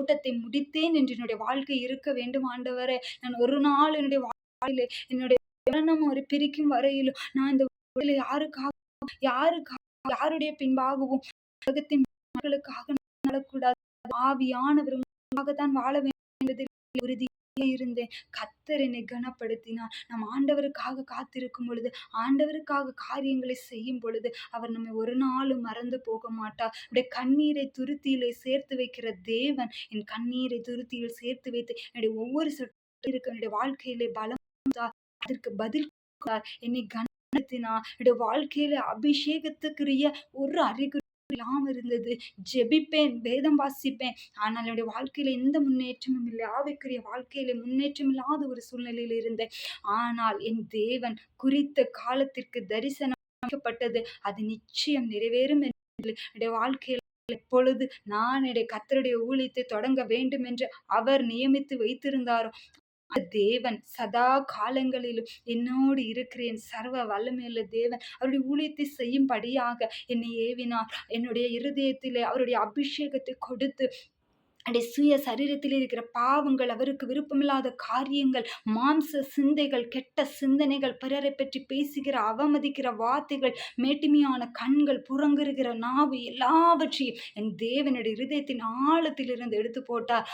ஓட்டத்தை முடித்தேன் என்று என்னுடைய வாழ்க்கை இருக்க வேண்டும் ஆண்டவரே. நான் ஒரு நாள் என்னுடைய வாழ்க்கையிலே என்னுடைய மரணம் ஒரு பிரிக்கும் வரையிலும் நான் இந்த உலகிலே யாருக்காக யாருடைய பின்பாகவும் உலகத்தின் மக்களுக்காக நான் வாழக்கூடாது. ஆவியானவர் தான் வாழ வேண்டும் என்பதில் உறுதியாக இருந்தேன். கர்த்தர் என்னை கனப்படுத்தினார். நாம் ஆண்டவருக்காக காத்திருக்கும் பொழுது, ஆண்டவருக்காக காரியங்களை செய்யும் பொழுது, அவர் நம்மை ஒரு நாளும் மறந்து போக மாட்டார். என்னுடைய கண்ணீரை துருத்தியிலே சேர்த்து வைக்கிற தேவன், என் கண்ணீரை துருத்தியில் சேர்த்து வைத்து என்னுடைய ஒவ்வொரு என்னுடைய வாழ்க்கையிலே பலம் தந்தார். அதற்கு பதில் கொடுத்தார். என்னை கனப்படுத்தினார். என்னுடைய வாழ்க்கையில அபிஷேகத்துக்குரிய ஒரு அறிகுறி இல்லாம இருந்தது. ஜெபிப்பேன், வேதம் வாசிப்பேன். ஆனால் என்னுடைய வாழ்க்கையில எந்த முன்னேற்றமும் இல்லை. ஆவிக்குரிய வாழ்க்கையில முன்னேற்றம் இல்லாத ஒரு சூழ்நிலையில் இருந்தேன். ஆனால் என் தேவன் குறித்த காலத்திற்கு தரிசனம் அளிக்கப்பட்டது. அது நிச்சயம் நிறைவேறும் என்று என்னுடைய வாழ்க்கையில் எப்பொழுது நான் என்னுடைய கர்த்தருடைய ஊழியத்தை தொடங்க வேண்டும் என்று அவர் நியமித்து வைத்திருந்தாரோ, தேவன் சதா காலங்களிலும் என்னோடு இருக்கிறேன். சர்வ வல்லமையுள்ள தேவன் அவருடைய ஊழியத்தை செய்யும்படியாக என்னை ஏவினார். என்னுடைய இருதயத்திலே அவருடைய அபிஷேகத்தை கொடுத்து அடைய சுய சரீரத்தில் இருக்கிற பாவங்கள், அவருக்கு விருப்பமில்லாத காரியங்கள், மாம்ச சிந்தைகள், கெட்ட சிந்தனைகள், பிறரை பற்றி பேசுகிற அவமதிக்கிற வார்த்தைகள், மேட்டிமையான கண்கள், புறங்குறுகிற நாவு, எல்லாவற்றையும் என் தேவனுடைய இருதயத்தின் ஆழத்திலிருந்து எடுத்து போட்டார்.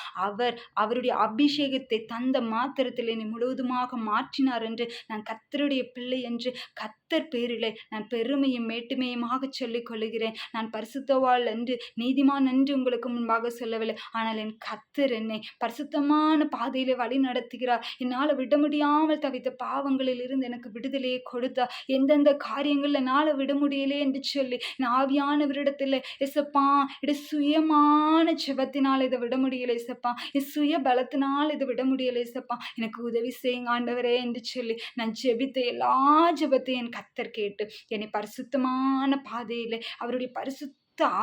அவருடைய அபிஷேகத்தை தந்த மாத்திரத்தில் என்னை முழுவதுமாக மாற்றினார் என்று நான் கர்த்தருடைய பிள்ளை என்று கர்த்தர் பேரிலே நான் பெருமையும் மேட்டுமையுமாக சொல்லிக் கொள்ளுகிறேன். நான் பரிசுத்தவாள் என்று, நீதிமான் என்று உங்களுக்கு முன்பாக சொல்லவில்லை. ஆனால் என் கர்த்தர் என்னை பரிசுத்தமான பாதையிலே வழி நடத்துகிறார். என்னால் விட முடியாமல் தவித்த பாவங்களில் இருந்து எனக்கு விடுதலையை கொடுத்தார். எந்தெந்த காரியங்கள் என்னால் விட முடியலே என்று சொல்லி ஆவியானவரிடத்தில், எசப்பா என் சுயமான செபத்தினால் இதை விட முடியலை எசப்பா, என் சுய பலத்தினால் இதை விட முடியலை எசப்பா, எனக்கு உதவி செய்யுங்க ஆண்டவரே என்று சொல்லி நான் ஜெபித்த எல்லா ஜெபத்தையும் என் கர்த்தர் கேட்டு என்னை பரிசுத்தமான பாதையிலே அவருடைய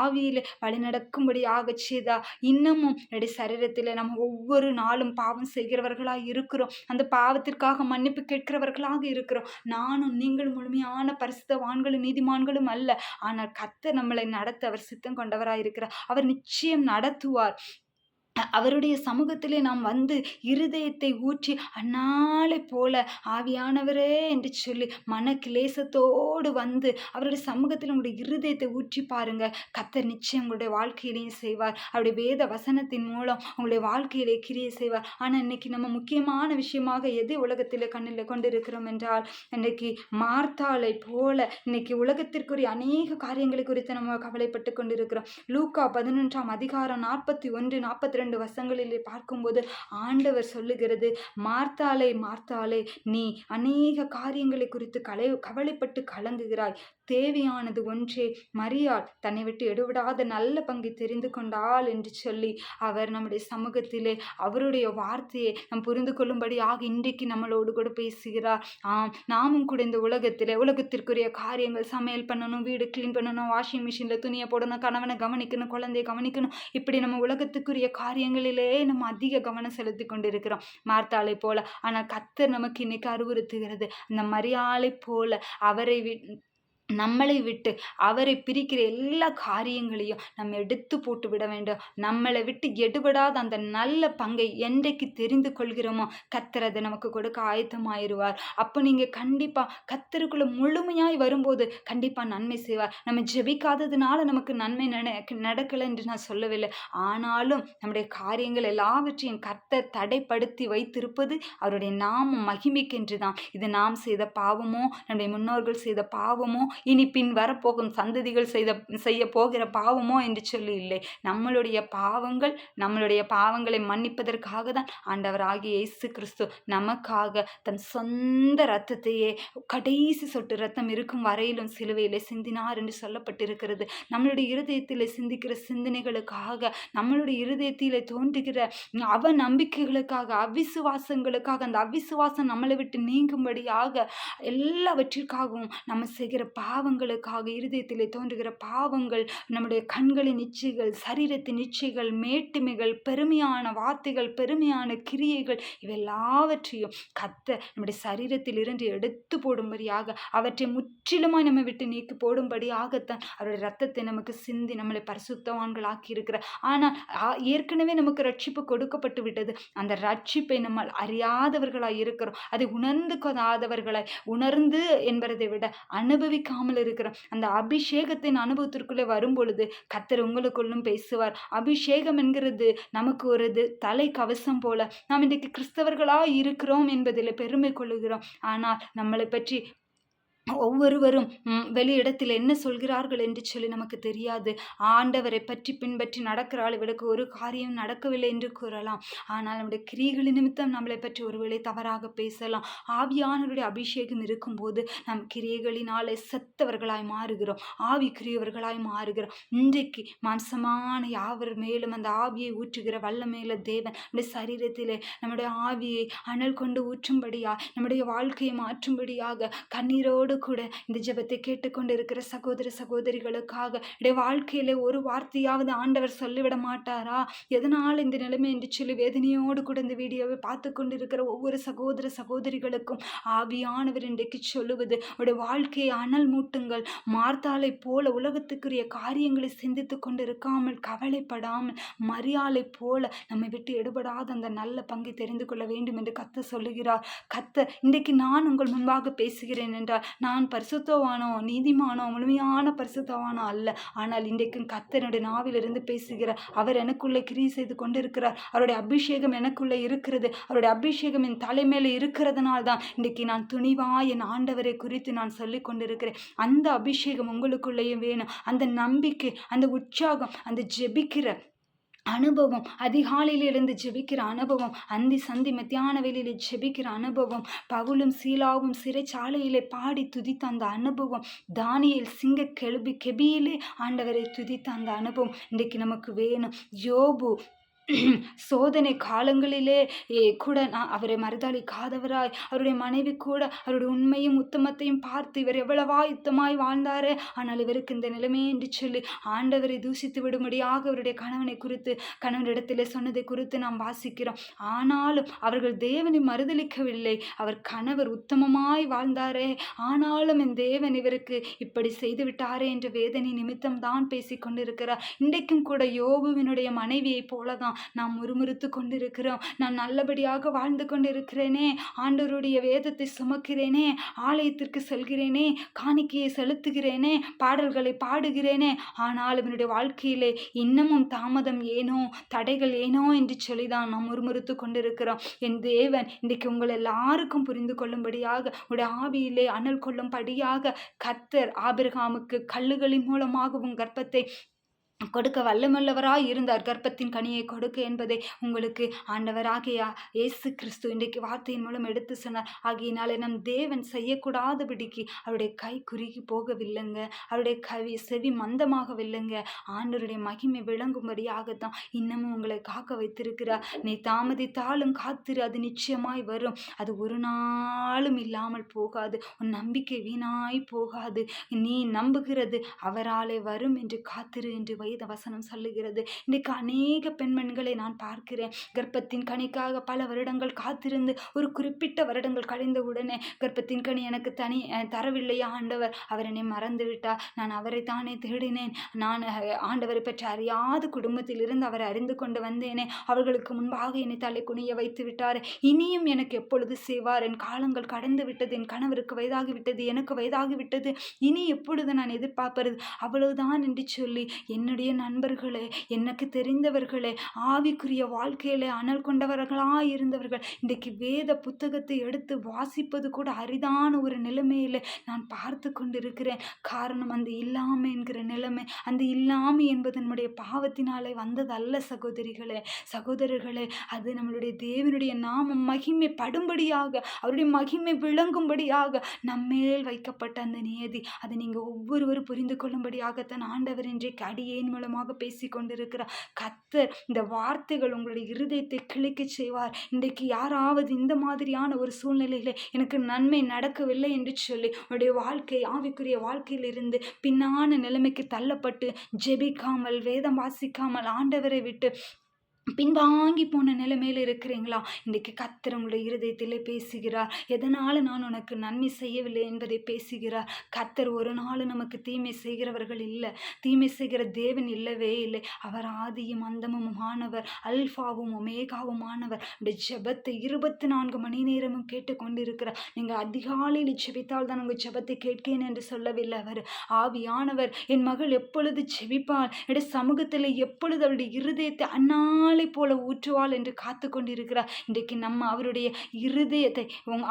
ஆவியில வழிநடக்கும்படியாக செய்தா. இன்னமும் என்னுடைய சரீரத்தில் நம்ம ஒவ்வொரு நாளும் பாவம் செய்கிறவர்களாக இருக்கிறோம். அந்த பாவத்திற்காக மன்னிப்பு கேட்கிறவர்களாக இருக்கிறோம். நானும் நீங்களும் முழுமையான பரிசுத்தவான்களும் நீதிமான்களும் அல்ல. ஆனால் கர்த்தர் நம்மளை நடத்த அவர் சித்தம் கொண்டவராக இருக்கிறார். அவர் நிச்சயம் நடத்துவார். அவருடைய சமூகத்திலே நாம் வந்து இருதயத்தை ஊற்றி அந்நாளை போல ஆவியானவரே என்று சொல்லி மன கிளேசத்தோடு வந்து அவருடைய சமூகத்தில் உங்களுடைய இருதயத்தை ஊற்றி பாருங்க. கர்த்தர் நிச்சயம் உங்களுடைய வாழ்க்கையிலையும் செய்வார். அவருடைய வேத வசனத்தின் மூலம் உங்களுடைய வாழ்க்கையிலே கிரியை செய்வார். ஆனால் இன்னைக்கு நம்ம முக்கியமான விஷயமாக எது உலகத்திலே கண்ணில் கொண்டிருக்கிறோம் என்றால், இன்னைக்கு மார்த்தாளை போல இன்னைக்கு உலகத்திற்குரிய அநேக காரியங்களை குறித்து நம்ம கவலைப்பட்டு கொண்டிருக்கிறோம். லூக்கா 11ஆம் அதிகாரம் 41, 42 வசங்களிலே பார்க்கும்போது ஆண்டவர் சொல்லுகிறது, மார்த்தாளே மார்த்தாளே, நீ அநேக காரியங்களை குறித்து கவலைப்பட்டு கலங்குகிறாய். தேவையானது ஒன்றே. மரியாள் தன்னை விட்டு எடுவிடாத நல்ல பங்கை தெரிந்து கொண்டாள் என்று சொல்லி அவர் நம்முடைய சமூகத்திலே அவருடைய வார்த்தையை நாம் புரிந்து கொள்ளும்படியாக இன்றைக்கு நம்மளோடு கூட பேசுகிறார். நாமும் கூட இந்த உலகத்திற்குரிய காரியங்கள், சமையல் பண்ணணும், வீடு கிளீன் பண்ணணும், வாஷிங் மிஷினில் துணியை போடணும், கணவனை கவனிக்கணும், குழந்தையை கவனிக்கணும், இப்படி நம்ம உலகத்துக்குரிய காரியங்களிலே நம்ம அதிக கவனம் செலுத்தி கொண்டிருக்கிறோம் மார்த்தாளை போல. ஆனால் கர்த்தர் நமக்கு இன்னைக்கு அறிவுறுத்துகிறது, அந்த மரியாளை போல நம்மளை விட்டு அவரை பிரிக்கிற எல்லா காரியங்களையும் நம்ம எடுத்து போட்டு விட வேண்டும். நம்மளை விட்டு எடுபடாத அந்த நல்ல பங்கை என்றைக்கு தெரிந்து கொள்கிறோமோ கர்த்தர் அதை நமக்கு கொடுக்க ஆயத்தமாயிருவார். அப்போ நீங்கள் கண்டிப்பாக கர்த்தருக்குள்ள முழுமையாய் வரும்போது கண்டிப்பாக நன்மை செய்வார். நம்ம ஜெபிக்காததுனால நமக்கு நன்மை நடக்கலை என்று நான் சொல்லவில்லை. ஆனாலும் நம்முடைய காரியங்கள் எல்லாவற்றையும் கர்த்தர் தடைப்படுத்தி வைத்திருப்பது அவருடைய நாம மகிமைக்கென்று தான். இது நாம் செய்த பாவமோ, நம்முடைய முன்னோர்கள் செய்த பாவமோ, இனி பின் வரப்போகும் சந்ததிகள் செய்ய போகிற பாவமோ என்று சொல்லி இல்லை. நம்மளுடைய பாவங்களை மன்னிப்பதற்காக தான் ஆண்டவராகிய இயேசு கிறிஸ்து நமக்காக தன் சொந்த இரத்தத்தையே கடைசி சொட்டு இரத்தம் இருக்கும் வரையிலும் சிலுவையிலே சிந்தினார் என்று சொல்லப்பட்டிருக்கிறது. நம்மளுடைய இருதயத்திலே சிந்திக்கிற சிந்தனைகளுக்காக, நம்மளுடைய இருதயத்திலே தோன்றுகிற அவநம்பிக்கைகளுக்காக, அவிசுவாசங்களுக்காக, அந்த அவிசுவாசம் நம்மளை விட்டு நீங்கும்படியாக, எல்லாவற்றிற்காகவும் நம்ம செய்கிற பாவங்களுக்காக இருதயத்திலே தோன்றுகிற பாவங்கள், நம்முடைய கண்களின் இச்சைகள், சரீரத்தின் இச்சைகள், மேட்டிமைகள், பெருமையான வார்த்தைகள், பெருமையான கிரியைகள், இவெல்லாவற்றையும் நம்முடைய சரீரத்தில் இருந்து எடுத்து போடும்படியாக, அவற்றை முற்றிலுமாய் நம்ம விட்டு நீக்கி போடும்படியாகத்தான் அவருடைய ரத்தத்தை நமக்கு சிந்தி நம்மளை பரிசுத்தவான்கள் ஆக்கி இருக்கிறார். ஆனால் ஏற்கனவே நமக்கு ரட்சிப்பு கொடுக்கப்பட்டு விட்டது. அந்த ரட்சிப்பை நம்ம அறியாதவர்களாய் இருக்கிறோம். அதை உணர்ந்து கொள்ளாதவர்களாய், உணர்ந்து என்பதை விட அனுபவிக்காமல் இருக்கிறோம். அந்த அபிஷேகத்தின் அனுபவத்திற்குள்ளே வரும் பொழுது கர்த்தர் உங்களுக்குள்ளும் பேசுவார். அபிஷேகம் என்கிறது நமக்கு ஒரு தலை கவசம் போல. நாம் இன்றைக்கு கிறிஸ்தவர்களா இருக்கிறோம் என்பதில் பெருமை கொள்ளுகிறோம். ஆனால் நம்மளை பற்றி ஒவ்வொருவரும் வெளியிடத்தில் என்ன சொல்கிறார்கள் என்று சொல்லி நமக்கு தெரியாது. ஆண்டவரை பற்றி பின்பற்றி நடக்கிறாள், இவளுக்கு ஒரு காரியம் நடக்கவில்லை என்று கூறலாம். ஆனால் நம்முடைய கிரியைகளின் நிமித்தம் நம்மளை பற்றி ஒருவேளை தவறாக பேசலாம். ஆவியானவருடைய அபிஷேகம் இருக்கும்போது நம் கிரியைகளினாலே செத்தவர்களாய் மாறுகிறோம், ஆவிக்குரியவர்களாய் மாறுகிறோம். இன்றைக்கு மாம்சமான யாவர் மேலும் அந்த ஆவியை ஊற்றுகிற வல்லமையில தேவன் நம்முடைய சரீரத்திலே நம்முடைய ஆவியை அனல் கொண்டு ஊற்றும்படியாக, நம்முடைய வாழ்க்கையை மாற்றும்படியாக கண்ணீரோடு கூட இந்த ஜெபத்தை கேட்டுக்கொண்டு இருக்கிற சகோதர சகோதரிகளுக்காக வாழ்க்கையில ஒரு வார்த்தையாவது ஆண்டவர் சொல்லிவிட மாட்டாரா? எதனால் இந்த நிலைமை என்று சொல்லி வேதனையோடு கூட இந்த வீடியோவை பார்த்து கொண்டு இருக்கிற ஒவ்வொரு சகோதர சகோதரிகளுக்கும் ஆவியானவர் இன்றைக்கு சொல்லுவது, உடைய வாழ்க்கையை அனல் மூட்டுங்கள். மார்த்தாளை போல உலகத்துக்குரிய காரியங்களை சிந்தித்து கொண்டு இருக்காமல், கவலைப்படாமல், மரியாதை போல நம்மை விட்டு எடுபடாத அந்த நல்ல பங்கை தெரிந்து கொள்ள வேண்டும் என்று கர்த்தர் சொல்லுகிறார். கர்த்தர் இன்றைக்கு நான் உங்கள் முன்பாக பேசுகிறேன் என்றால் நான் பரிசுத்தவானோ, நீதிமானோ, முழுமையான பரிசுத்தவானோ அல்ல. ஆனால் இன்றைக்கும் கர்த்தருடைய நாவிலிருந்து பேசுகிற அவர் எனக்குள்ளே கிரியை செய்து கொண்டிருக்கிறார். அவருடைய அபிஷேகம் எனக்குள்ளே இருக்கிறது. அவருடைய அபிஷேகம் என் தலைமையில இருக்கிறதுனால்தான் இன்றைக்கு நான் துணிவா என் ஆண்டவரை குறித்து நான் சொல்லி கொண்டிருக்கிறேன். அந்த அபிஷேகம் உங்களுக்குள்ளேயும் வேணும். அந்த நம்பிக்கை, அந்த உற்சாகம், அந்த ஜெபிக்கிற அனுபவம், அதிகாலையில் எழுந்து ஜெபிக்கிற அனுபவம், அந்தி சந்தி மத்தியான வேளையிலே ஜெபிக்கிற அனுபவம், பவுலும் சீலாவும் சிறைச்சாலையிலே பாடி துதித்த அந்த அனுபவம், தானியேல் சிங்க கெபியிலே ஆண்டவரை துதித்த அந்த அனுபவம் இன்றைக்கு நமக்கு வேணும். யோபு சோதனை காலங்களிலே கூட அவரை மறுதளிக்காதவராய், அவருடைய மனைவி கூட அவருடைய உண்மையும் உத்தமத்தையும் பார்த்து இவர் எவ்வளவா யுத்தமாய் வாழ்ந்தாரு, ஆனால் இவருக்கு இந்த நிலைமை என்று சொல்லி ஆண்டவரை தூசித்து விடும்படியாக அவருடைய கணவனை குறித்து, கணவனிடத்தில் சொன்னதை குறித்து நாம் வாசிக்கிறோம். ஆனாலும் அவர்கள் தேவனை மறுதளிக்கவில்லை. அவர் கணவர் உத்தமமாய் வாழ்ந்தாரே, ஆனாலும் என் தேவன் இவருக்கு இப்படி செய்து விட்டாரே என்ற வேதனை நிமித்தம் தான் பேசி கொண்டிருக்கிறார். இன்றைக்கும் கூட யோபுவினுடைய மனைவியை போலதான் நாம் முறுமுறுத்து கொண்டிருக்கிறோம். நான் நல்லபடியாக வாழ்ந்து கொண்டிருக்கிறேனே, ஆண்டவருடைய வேதத்தை சுமக்கிறேனே, ஆலயத்திற்கு செல்கிறேனே, காணிக்கையை செலுத்துகிறேனே, பாடல்களை பாடுகிறேனே, ஆனால் என்னுடைய வாழ்க்கையிலே இன்னமும் தாமதம் ஏனோ, தடைகள் ஏனோ என்று சொல்லிதான் நாம் முறுமுறுத்து கொண்டிருக்கிறோம். என் தேவன் இன்றைக்கு உங்கள் எல்லாருக்கும் புரிந்து கொள்ளும்படியாக, உடைய ஆவியிலே அனல் கொள்ளும்படியாக கர்த்தர் ஆபிரகாமுக்கு கல்லுகளின் மூலமாகவும் கர்ப்பத்தை கொடுக்க வல்லமுள்ளவராய் இருந்தார். கர்ப்பத்தின் கனியை கொடுக்க என்பதை உங்களுக்கு ஆண்டவராகிய இயேசு கிறிஸ்து இன்றைக்கு வார்த்தையின் மூலம் எடுத்து சொன்னார். ஆகியனாலே நம் தேவன் செய்யக்கூடாதபடிக்கு அவருடைய கை குறுகி போகவில்லைங்க, அவருடைய செவி மந்தமாகவில்லைங்க. ஆண்டவருடைய மகிமை விளங்கும்படியாகத்தான் இன்னமும் உங்களை காக்க வைத்திருக்கிறார். நீ தாமதித்தாலும் காத்திரு, அது நிச்சயமாய் வரும். அது ஒரு நாளும் இல்லாமல் போகாது. உன் நம்பிக்கை வீணாய் போகாது. நீ நம்புகிறது அவராலே வரும் என்று காத்திரு என்று வேத வசனம் சொல்லுகிறது. இன்னைக்கு அநேக பெண்மண்களை நான் பார்க்கிறேன். கர்ப்பத்தின் கனிக்காக பல வருடங்கள் காத்திருந்து ஒரு குறிப்பிட்ட வருடங்கள் கழிந்த உடனே கர்ப்பத்தின் கனி எனக்கு தரவில்லையா ஆண்டவர், அவர் என்னை மறந்து விட்டார், நான் அவரை தானே தேடினேன், நான் ஆண்டவரை பற்றி அறியாத குடும்பத்தில் இருந்து அவரை அறிந்து கொண்டு வந்தேனே, அவர்களுக்கு முன்பாக என்னை தலை குனிய வைத்து விட்டார், இனியும் எனக்கு எப்பொழுது செய்வார், என் காலங்கள் கடந்து விட்டது, என் கணவருக்கு வயதாகிவிட்டது, எனக்கு வயதாகிவிட்டது, இனி எப்பொழுது நான் எதிர்பார்ப்பது, அவ்வளவுதான் என்று சொல்லி என்னுடைய நண்பர்களே, எனக்கு தெரிந்தவர்களே, ஆவிக்குரிய வாழ்க்கையிலே அனல் கொண்டவர்களாய் இருந்தவர்கள் இன்றைக்கு வேத புத்தகத்தை எடுத்து வாசிப்பது கூட அரிதான ஒரு நிலைமையில நான் பார்த்து கொண்டிருக்கிறேன். காரணம் அந்த இல்லாமை என்கிற நிலைமை. அந்த இல்லாமை என்பது நம்முடைய பாவத்தினாலே வந்ததல்ல சகோதரிகளே, சகோதரர்களே. அது நம்மளுடைய தேவனுடைய நாமம் மகிமை படும்படியாக, அவருடைய மகிமை விளங்கும்படியாக நம்மேல் வைக்கப்பட்ட அந்த நியதி. அதை நீங்க ஒவ்வொருவரும் புரிந்து கொள்ளும்படியாகத்தான் ஆண்டவர் இன்றைக்கு அடியேன் வார்த்தையின் மூலமாக பேசி கொண்டிருக்கிறார். கர்த்தர் இந்த வார்த்தைகள் உங்களுடைய இருதயத்தை கிழிக்க செய்வார். இன்றைக்கு யாராவது இந்த மாதிரியான ஒரு சூழ்நிலையில எனக்கு நன்மை நடக்கவில்லை என்று சொல்லி உங்களுடைய வாழ்க்கை ஆவிக்குரிய வாழ்க்கையில் இருந்து பின்னான நிலைமைக்கு தள்ளப்பட்டு ஜெபிக்காமல் வேதம் வாசிக்காமல் ஆண்டவரை விட்டு பின்வாங்கி போன நிலைமையில இருக்கிறீங்களா? இன்றைக்கு கர்த்தர் உங்களுடைய இருதயத்திலே பேசுகிறார். எதனால நான் உனக்கு நன்மை செய்யவில்லை என்பதை பேசுகிறார். கர்த்தர் ஒரு நாளும் நமக்கு தீமை செய்கிறவர்கள் இல்லை. தீமை செய்கிற தேவன் இல்லவே இல்லை. அவர் ஆதியும் அந்தமுமானவர், அல்பாவும் ஒமேகாவுமானவர். உடைய ஜெபத்தை 24 மணி நேரமும் கேட்டுக்கொண்டிருக்கிறார். நீங்கள் அதிகாலையில் ஜெபித்தால் தான் உங்கள் ஜெபத்தை கேட்கேன் என்று சொல்லவில்லை அவர். ஆவியானவர் என் மகள் எப்பொழுது ஜெபிப்பாள், என்னுடைய சமூகத்தில் எப்பொழுது அவருடைய இருதயத்தை அந்நாளை போல ஊற்றுவாள் என்று காத்து கொண்டிருக்கிறார். இன்றைக்கு நம்ம அவருடைய இருதயத்தை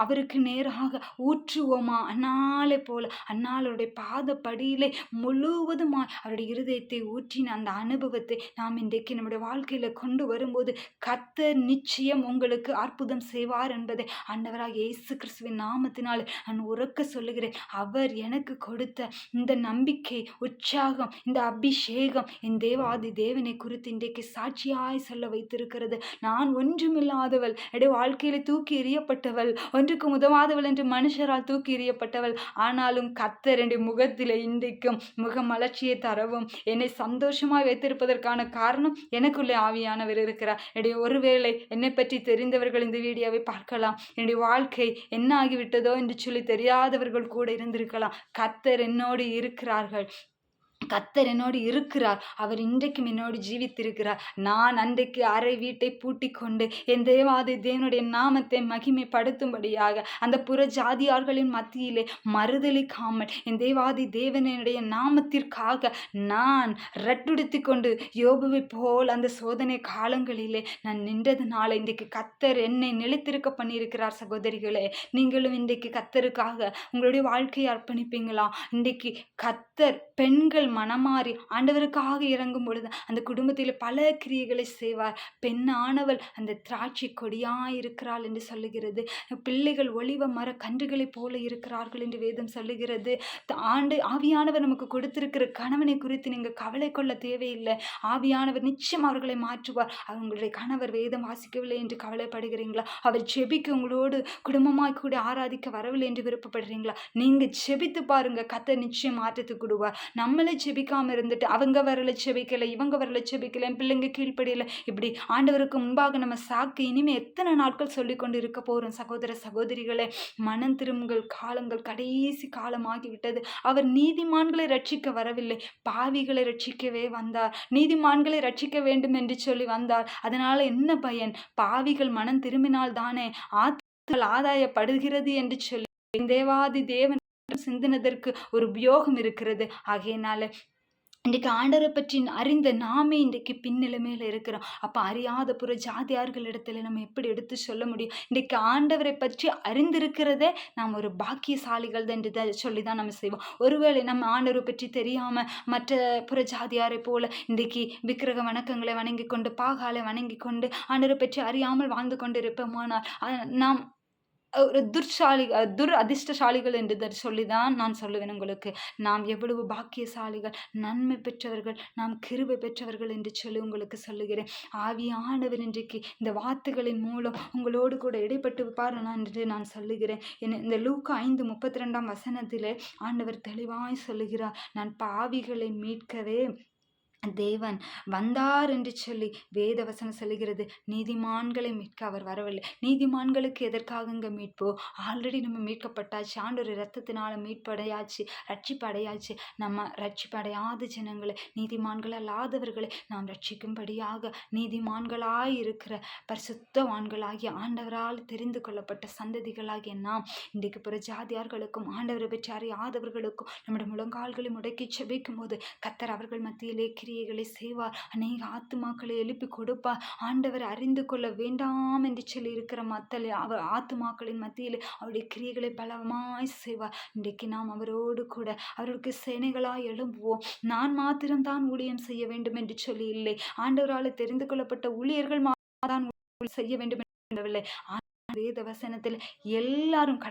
அவருக்கு நேராக ஊற்றுவோமா? அந்நாளை போல அந்நாளுடைய பாதப்படியிலே முழுவதுமாய் அவருடைய இருதயத்தை ஊற்றின அந்த அனுபவத்தை நாம் இன்றைக்கு நம்முடைய வாழ்க்கையில கொண்டு வரும்போது கர்த்தர் நிச்சயம் உங்களுக்கு அற்புதம் செய்வார் என்பதை ஆண்டவராக இயேசு கிறிஸ்துவின் நாமத்தினால் நான் உரக்க சொல்லுகிறேன். அவர் எனக்கு கொடுத்த இந்த நம்பிக்கை, உற்சாகம், இந்த அபிஷேகம் என் தேவாதி தேவனை குறித்து இன்றைக்கு சாட்சியாய் சொல்ல வைத்திருக்கிறது. நான் ஒன்றுமில்லாதவள், என்னுடைய வாழ்க்கையில தூக்கி எறியப்பட்டவள், ஒன்றுக்கு உதவாதவள் என்று மனுஷரால் தூக்கி எறியப்பட்டவள். ஆனாலும் கர்த்தர் என்னுடைய முகத்திலே இன்றைக்கும் முகமலர்ச்சியை தரவும் என்னை சந்தோஷமாய் வைத்திருப்பதற்கான காரணம் எனக்குள்ளே ஆவியானவர் இருக்கிறார். என்னுடைய ஒருவேளை என்னை பற்றி தெரிந்தவர்கள் இந்த வீடியோவை பார்க்கலாம். என்னுடைய வாழ்க்கை என்ன ஆகிவிட்டதோ என்று சொல்லி தெரியாதவர்கள் கூட இருந்திருக்கலாம். கர்த்தர் என்னோடு இருக்கிறார்கள். கர்த்தர் என்னோடு இருக்கிறார். அவர் இன்றைக்கும் என்னோடு ஜீவித்திருக்கிறார். நான் அன்றைக்கு அறை வீட்டை பூட்டி கொண்டு என் தேவாதி தேவனுடைய நாமத்தை மகிமைப்படுத்தும்படியாக அந்த புற ஜாதியார்களின் மத்தியிலே மறுதலிக்காமல் என் தேவாதி தேவனுடைய நாமத்திற்காக நான் ரட்டுடுத்தி கொண்டு யோபுவை போல் அந்த சோதனை காலங்களிலே நான் நின்றதுனால இன்றைக்கு கர்த்தர் என்னை நிலைத்திருக்க பண்ணியிருக்கிறார். சகோதரிகளே, நீங்களும் இன்றைக்கு கர்த்தருக்காக உங்களுடைய வாழ்க்கையை அர்ப்பணிப்பீங்களா? இன்றைக்கு கர்த்தர் பெண்கள் மனமாறி ஆண்டவருக்காக இறங்கும் பொழுது அந்த குடும்பத்தில் பல கிரியைகளை செய்வார். பெண்ணானவள் அந்த திராட்சை கொடியாயிருக்கிறாள் என்று சொல்லுகிறது. பிள்ளைகள் ஒளிவ மர கன்றுகளைப் போல இருக்கிறார்கள் என்று வேதம் சொல்லுகிறது. ஆவியானவர் நமக்கு கொடுத்திருக்கிற கணவனை குறித்து நீங்கள் கவலை கொள்ள தேவையில்லை. ஆவியானவர் நிச்சயம் அவர்களை மாற்றுவார். அவங்களுடைய கணவர் வேதம் வாசிக்கவில்லை என்று கவலைப்படுகிறீங்களா? அவர் ஜெபிக்க உங்களோடு குடும்பமாய் கூட ஆராதிக்க வரவில்லை என்று விருப்பப்படுறீங்களா? நீங்க ஜெபித்து பாருங்க, கர்த்தர் நிச்சயம் மாற்றத்துக்கு கொடுவார். நம்மளே ஜெபிக்காம இருந்துட்டு அவங்க வரல ஜெபிக்கல, இவங்க வரல ஜெபிக்கல, என் பிள்ளைங்க கீழ்ப்படியல, இப்படி ஆண்டவருக்கு முன்பாக நம்ம சாக்கு இனிமே எத்தனை நாட்கள் சொல்லி கொண்டு இருக்க போறோம்? சகோதர சகோதரிகளே, மனம் திரும்புங்கள், காலங்கள் கடைசி காலமாகிவிட்டது. அவர் நீதிமான்களை ரட்சிக்க வரவில்லை, பாவிகளை ரட்சிக்கவே வந்தார். நீதிமான்களை ரட்சிக்க வேண்டும் என்று சொல்லி வந்தார். அதனால என்ன பயன்? பாவிகள் மனம் திரும்பினால் தானே ஆத்மாக்கள் ஆதாயப்படுகிறது என்று சொல்லி தேவாதி தேவன் சிந்தினதற்கு ஒரு உபயோகம் இருக்கிறது. ஆகையினால இன்றைக்கு ஆண்டவரை பற்றி அறிந்த நாமே இன்றைக்கு பின்னிலைமையில இருக்கிறோம். அப்போ அறியாத புற ஜாதியார்கள் இடத்துல நம்ம எப்படி எடுத்து சொல்ல முடியும்? இன்றைக்கு ஆண்டவரை பற்றி அறிந்திருக்கிறதே நாம் ஒரு பாக்கியசாலிகள் தான் என்று சொல்லி தான் நம்ம செய்வோம். ஒருவேளை நம்ம ஆண்டவரை பற்றி தெரியாம மற்ற புற ஜாதியாரை போல இன்றைக்கு விக்கிரக வணக்கங்களை வணங்கி கொண்டு பாகாலை வணங்கி கொண்டு ஆண்டவரை பற்றி அறியாமல் வாழ்ந்து கொண்டு இருப்போமானால் நாம் ஒரு அதிர்ஷ்டசாலிகள் என்று சொல்லி தான் நான் சொல்லுவேன் உங்களுக்கு. நாம் எவ்வளவு பாக்கியசாலிகள், நன்மை பெற்றவர்கள், நாம் கிருபை பெற்றவர்கள் என்று சொல்லி உங்களுக்கு சொல்லுகிறேன். ஆவியானவர் இன்றைக்கு இந்த வார்த்தைகளின் மூலம் உங்களோடு கூட இடைப்பட்டு பாருனா என்று நான் சொல்லுகிறேன். இந்த லூக்கா 5:32 ஆண்டவர் தெளிவாய் சொல்லுகிறார், நான் பாவிகளை மீட்கவே தேவன் வந்தார் என்று சொல்லி வேதவசனம் சொல்லுகிறது. நீதிமான்களை மீட்க அவர் வரவில்லை. நீதிமான்களுக்கு எதற்காக மீட்போ? ஆல்ரெடி நம்ம மீட்கப்பட்டாச்சு. ஆண்டவர் இரத்தத்தினால மீட்படையாச்சு, ரட்சிப்படையாச்சு. நம்ம ரட்சிப்படையாத ஜனங்களை, நீதிமான்கள் அல்லாதவர்களை நாம் ரட்சிக்கும்படியாக நீதிமான்களாய் இருக்கிற பரிசுத்தவான்களாகிய ஆண்டவரால் தெரிந்து கொள்ளப்பட்ட சந்ததிகளாகிய நாம் இன்றைக்கு பிற ஜாதியார்களுக்கும் ஆண்டவரை பற்றி அறியாதவர்களுக்கும் நம்முடைய முழங்கால்களை முடக்கி செபிக்கும் போது கர்த்தர் அவர்கள் மத்தியிலே கிரியைகளை செய்வார். அநேக ஆத்துமாக்களை எழுப்பி கொடுப்பார். ஆண்டவர் அறிந்து கொள்ள வேண்டாம் என்று சொல்லி இருக்கிற அவர் ஆத்துமாக்களின் மத்தியில் அவருடைய கிரியைகளை பலமாய் செய்வார். இன்றைக்கு நாம் அவரோடு கூட அவருக்கு சேனைகளாய் எழும்புவோம். நான் மாத்திரம்தான் ஊழியம் செய்ய வேண்டும் என்று சொல்லி இல்லை. ஆண்டவரால் தெரிந்து கொள்ளப்பட்ட ஊழியர்கள் தான் செய்ய வேண்டும் என்றவில்லை. வேத வசனத்தில் எல்லாரும்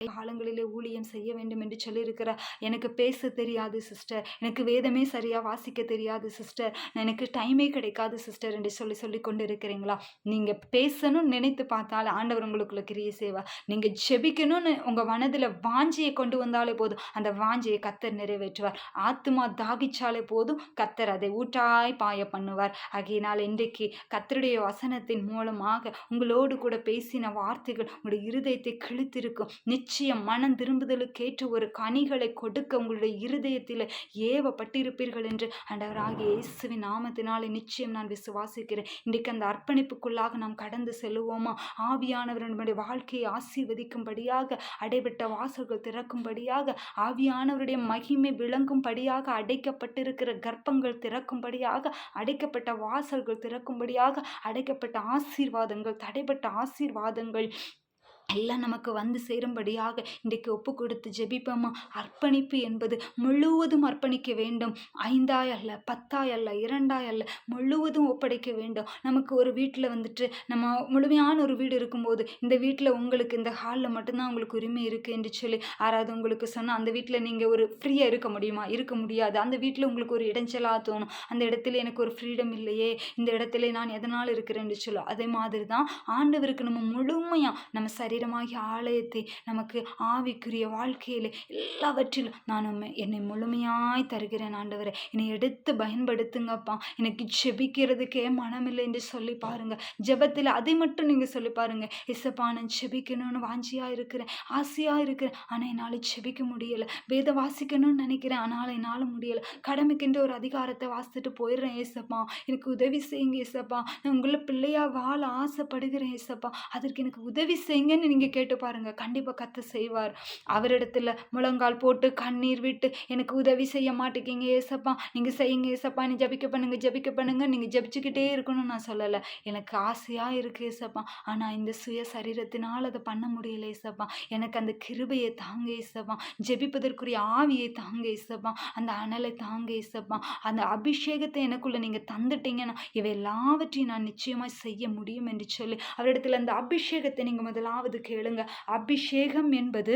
காலங்களிலே ஊழியம் செய்ய வேண்டும் என்று சொல்லியிருக்கிறார். எனக்கு பேச தெரியாது சிஸ்டர், எனக்கு வேதமே சரியா வாசிக்க தெரியாது சிஸ்டர், எனக்கு டைமே கிடைக்காது சிஸ்டர் என்று சொல்லி சொல்லி கொண்டு இருக்கிறீங்களா? நீங்க பேசணும்னு நினைத்து பார்த்தால் ஆண்டவர் உங்களுக்குள்ள கிரியை செய்வார். நீங்க ஜெபிக்கணும்னு உங்க மனதுல வாஞ்சியை கொண்டு வந்தாலே போதும், அந்த வாஞ்சியை கர்த்தர் நிறைவேற்றுவார். ஆத்துமா தாகிச்சாலே போதும், கர்த்தர் அதை ஊற்றாய் பாய பண்ணுவார். ஆகையினால் இன்றைக்கு கர்த்தருடைய வசனத்தின் மூலமாக உங்களோடு கூட பேசின வார்த்தைகள் உங்களுடைய இருதயத்தை கிழித்திருக்கும். நிச்சயம் மனம் திரும்புதலுக்கேற்ற ஒரு கனிகளை கொடுக்க உங்களுடைய இருதயத்தில் ஏவப்பட்டிருப்பீர்கள் என்று ஆண்டவராகிய இயேசுவின் நாமத்தினாலே நிச்சயம் நான் விசுவாசிக்கிறேன். இன்றைக்கு அந்த அர்ப்பணிப்புக்குள்ளாக நாம் கடந்து செல்லுவோமா? ஆவியானவர் நம்முடைய வாழ்க்கையை ஆசீர்வதிக்கும்படியாக, அடைபட்ட வாசல்கள் திறக்கும்படியாக, ஆவியானவருடைய மகிமை விளங்கும்படியாக, அடைக்கப்பட்டிருக்கிற கர்ப்பங்கள் திறக்கும்படியாக, அடைக்கப்பட்ட வாசல்கள் திறக்கும்படியாக, அடைக்கப்பட்ட ஆசீர்வாதங்கள், தடைப்பட்ட ஆசீர்வாதங்கள் எல்லாம் நமக்கு வந்து சேரும்படியாக இன்றைக்கு ஒப்பு கொடுத்து ஜெபிப்போமா? அர்ப்பணிப்பு என்பது முழுவதும் அர்ப்பணிக்க வேண்டும். 5 அல்ல, 10 அல்ல, 2 அல்ல, முழுவதும் ஒப்படைக்க வேண்டும். நமக்கு ஒரு வீட்டில் வந்துட்டு நம்ம முழுமையான ஒரு வீடு இருக்கும்போது, இந்த வீட்டில் உங்களுக்கு இந்த ஹாலில் மட்டும்தான் உங்களுக்கு உரிமை இருக்குது என்று சொல்லி யாராவது உங்களுக்கு சொன்னால், அந்த வீட்டில் நீங்கள் ஒரு ஃப்ரீயாக இருக்க முடியுமா? இருக்க முடியாது. அந்த வீட்டில் உங்களுக்கு ஒரு இடைஞ்சலாக தோணும். அந்த இடத்துல எனக்கு ஒரு ஃப்ரீடம் இல்லையே, இந்த இடத்துல நான் எதனால் இருக்கிறேன்னு சொல்லும். அதே மாதிரி தான் ஆண்டவருக்கு நம்ம முழுமையாக நம்ம சரீரமாகிய ஆலயத்தை நமக்கு ஆவிக்குரிய வாழ்க்கையில் எல்லாவற்றிலும் நான் என்னை முழுமையாய் தருகிறேன் ஆண்டவரே, என்னை எடுத்து பயன்படுத்துங்கப்பா. எனக்கு ஜெபிக்கிறதுக்கே மனமில்லை என்று சொல்லி பாருங்க. ஜெபத்தில் அதை மட்டும் நீங்கள் சொல்லி பாருங்க. இசப்பா, நான் ஜெபிக்கணும்னு வாஞ்சியாக இருக்கிறேன், ஆசையாக இருக்கிறேன், ஆனால் என்னால் ஜெபிக்க முடியலை. வேத வாசிக்கணும்னு நினைக்கிறேன், ஆனால் என்னால் முடியலை. கடமைக்கின்ற ஒரு அதிகாரத்தை வாசித்துட்டு போயிடுறேன். ஏசப்பா, எனக்கு உதவி செய்யுங்க ஏசப்பா. நான் உங்களை பிள்ளையா வாழ ஆசைப்படுகிறேன் ஏசப்பா, அதற்கு எனக்கு உதவி செய்யுங்கன்னு நீங்கள் கேட்டு பாருங்க. கண்டிப்பாக கர்த்தர் செய்வார். அவரிடத்துல முழங்கால் போட்டு கண்ணீர் விட்டு எனக்கு உதவி செய்ய மாட்டேங்கிங்க ஏசப்பா, நீங்கள் செய்யுங்க ஏசப்பா, நீ ஜபிக்க பண்ணுங்க ஜபிக்க பண்ணுங்க, நீங்கள் ஜபிச்சுக்கிட்டே இருக்கணும்னு நான் சொல்லலை. எனக்கு ஆசையாக இருக்குது ஏசப்பா, ஆனால் இந்த சுய சரீரத்தினால் அதை பண்ண முடியல ஏசப்பா. எனக்கு அந்த கிருபையை தாங்க ஏசப்பா, ஜெபிப்பதற்குரிய ஆவியை தாங்க ஏசப்பா, அந்த அனலை தாங்க ஏசப்பா, அந்த அபிஷேகத்தை எனக்குள்ள நீங்கள் தந்துட்டீங்கன்னா இவை எல்லாவற்றையும் நான் நிச்சயமாக செய்ய முடியும் என்று சொல்லி அவரிடத்துல அந்த அபிஷேகத்தை நீங்கள் முதலாவது கேளுங்க. அபிஷேகம் என்பது